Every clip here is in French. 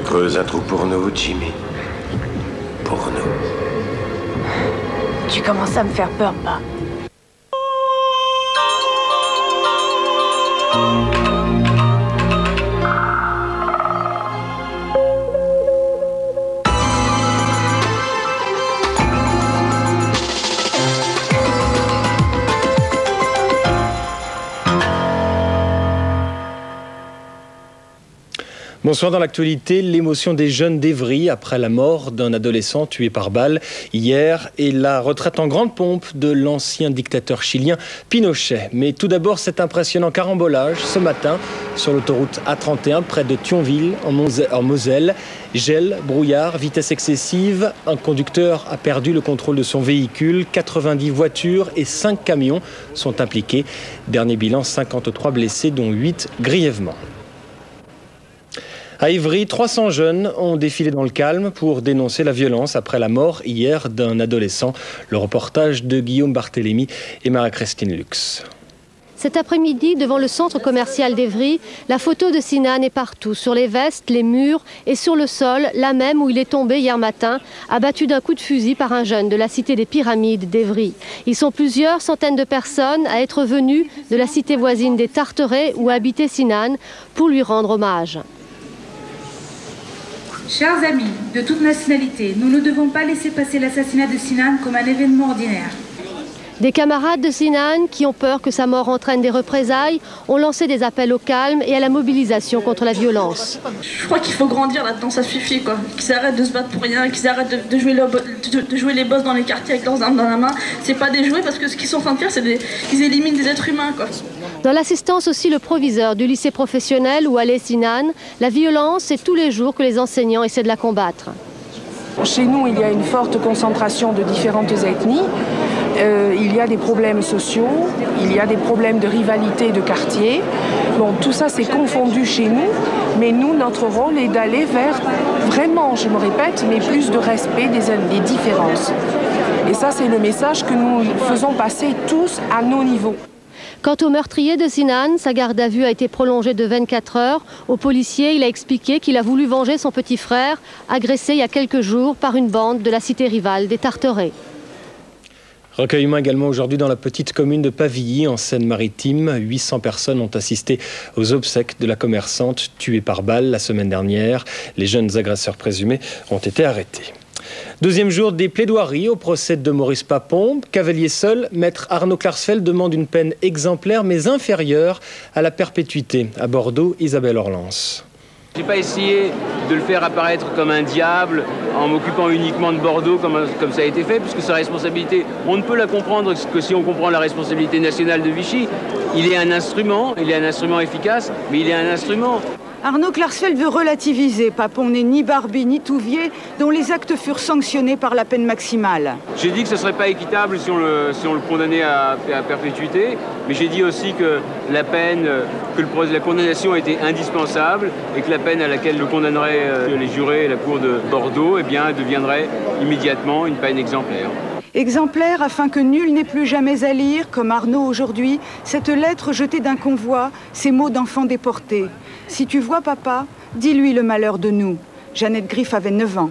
Creuse un trou pour nous, Jimmy. Pour nous. Tu commences à me faire peur, pas? Bonsoir. Dans l'actualité, l'émotion des jeunes d'Evry après la mort d'un adolescent tué par balle hier et la retraite en grande pompe de l'ancien dictateur chilien Pinochet. Mais tout d'abord, cet impressionnant carambolage ce matin sur l'autoroute A31 près de Thionville en Moselle. Gel, brouillard, vitesse excessive. Un conducteur a perdu le contrôle de son véhicule. 90 voitures et 5 camions sont impliqués. Dernier bilan, 53 blessés, dont 8 grièvement. À Évry, 300 jeunes ont défilé dans le calme pour dénoncer la violence après la mort hier d'un adolescent. Le reportage de Guillaume Barthélémy et Marie-Christine Lux. Cet après-midi, devant le centre commercial d'Evry, la photo de Sinan est partout, sur les vestes, les murs et sur le sol, là même où il est tombé hier matin, abattu d'un coup de fusil par un jeune de la cité des Pyramides d'Evry. Ils sont plusieurs centaines de personnes à être venues de la cité voisine des Tarterets où habitait Sinan pour lui rendre hommage. Chers amis de toute nationalité, nous ne devons pas laisser passer l'assassinat de Sinan comme un événement ordinaire. Des camarades de Sinan, qui ont peur que sa mort entraîne des représailles, ont lancé des appels au calme et à la mobilisation contre la violence. Je crois qu'il faut grandir là-dedans, ça suffit quoi. Qu'ils arrêtent de se battre pour rien, qu'ils arrêtent de jouer les boss dans les quartiers avec leurs armes dans la main. C'est pas des jouets parce que ce qu'ils sont en train de faire, c'est qu'ils éliminent des êtres humains quoi. Dans l'assistance aussi, le proviseur du lycée professionnel où allait Sinan, la violence, c'est tous les jours que les enseignants essaient de la combattre. Chez nous, il y a une forte concentration de différentes ethnies. Il y a des problèmes sociaux, il y a des problèmes de rivalité de quartier. Bon, tout ça c'est confondu chez nous, mais nous, notre rôle est d'aller vers, vraiment, je me répète, mais plus de respect des différences. Et ça, c'est le message que nous faisons passer tous à nos niveaux. Quant au meurtrier de Sinan, sa garde à vue a été prolongée de 24 heures. Au policier, il a expliqué qu'il a voulu venger son petit frère, agressé il y a quelques jours par une bande de la cité rivale des Tarterets. Recueillement également aujourd'hui dans la petite commune de Pavilly, en Seine-Maritime. 800 personnes ont assisté aux obsèques de la commerçante tuée par balle la semaine dernière. Les jeunes agresseurs présumés ont été arrêtés. Deuxième jour des plaidoiries au procès de Maurice Papon. Cavalier seul, maître Arnaud Klarsfeld demande une peine exemplaire mais inférieure à la perpétuité. À Bordeaux, Isabelle Orlans. Je n'ai pas essayé de le faire apparaître comme un diable en m'occupant uniquement de Bordeaux comme ça a été fait, puisque sa responsabilité, on ne peut la comprendre que si on comprend la responsabilité nationale de Vichy. Il est un instrument efficace, mais il est un instrument. Arnaud Klarsfeld veut relativiser. Papon n'est ni Barbie ni Touvier, dont les actes furent sanctionnés par la peine maximale. J'ai dit que ce ne serait pas équitable si on le condamnait à perpétuité, mais j'ai dit aussi que la peine, la condamnation était indispensable et que la peine à laquelle le condamneraient les jurés et la cour de Bordeaux, eh bien, deviendrait immédiatement une peine exemplaire. Exemplaire afin que nul n'ait plus jamais à lire, comme Arnaud aujourd'hui, cette lettre jetée d'un convoi, ces mots d'enfant déporté. Si tu vois papa, dis-lui le malheur de nous. Jeannette Griff avait 9 ans.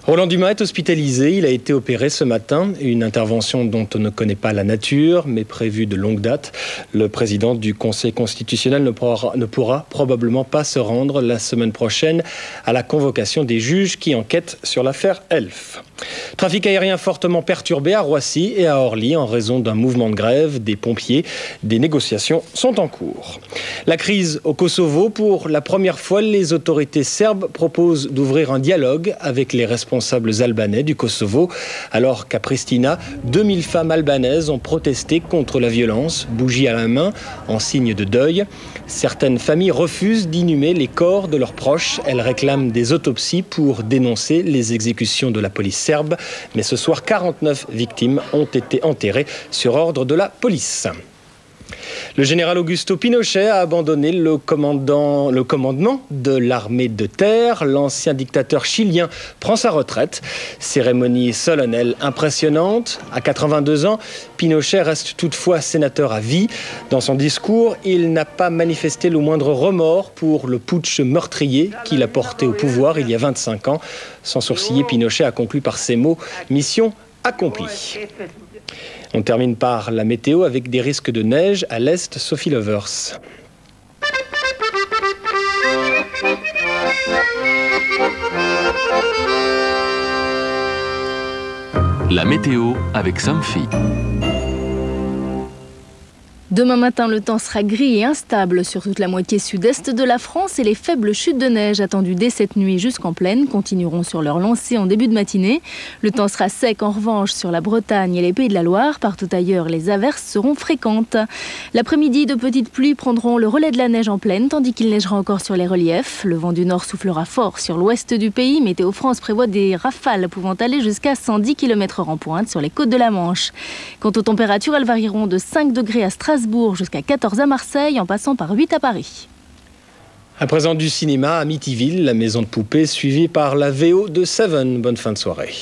Roland Dumas est hospitalisé. Il a été opéré ce matin. Une intervention dont on ne connaît pas la nature, mais prévue de longue date. Le président du Conseil constitutionnel ne pourra probablement pas se rendre la semaine prochaine à la convocation des juges qui enquêtent sur l'affaire Elf. Trafic aérien fortement perturbé à Roissy et à Orly en raison d'un mouvement de grève des pompiers. Des négociations sont en cours. La crise au Kosovo. Pour la première fois, les autorités serbes proposent d'ouvrir un dialogue avec les responsables albanais du Kosovo, alors qu'à Pristina, 2000 femmes albanaises ont protesté contre la violence, bougies à la main, en signe de deuil. Certaines familles refusent d'inhumer les corps de leurs proches. Elles réclament des autopsies pour dénoncer les exécutions de la police serbe. Mais ce soir, 49 victimes ont été enterrées sur ordre de la police. Le général Augusto Pinochet a abandonné le commandement de l'armée de terre. L'ancien dictateur chilien prend sa retraite. Cérémonie solennelle impressionnante. À 82 ans, Pinochet reste toutefois sénateur à vie. Dans son discours, il n'a pas manifesté le moindre remords pour le putsch meurtrier qu'il a porté au pouvoir il y a 25 ans. Sans sourciller, Pinochet a conclu par ces mots « Mission accomplie ». On termine par la météo avec des risques de neige à l'est. Sophie Lovers. La météo avec Somfy. Demain matin, le temps sera gris et instable sur toute la moitié sud-est de la France et les faibles chutes de neige attendues dès cette nuit jusqu'en plaine continueront sur leur lancée en début de matinée. Le temps sera sec en revanche sur la Bretagne et les Pays de la Loire. Partout ailleurs, les averses seront fréquentes. L'après-midi, de petites pluies prendront le relais de la neige en plaine, tandis qu'il neigera encore sur les reliefs. Le vent du nord soufflera fort sur l'ouest du pays. Météo France prévoit des rafales pouvant aller jusqu'à 110 km/h en pointe sur les côtes de la Manche. Quant aux températures, elles varieront de 5 degrés à Strasbourg jusqu'à 14 à Marseille, en passant par 8 à Paris. À présent du cinéma, Amityville, la maison de poupées, suivie par la VO de Seven. Bonne fin de soirée.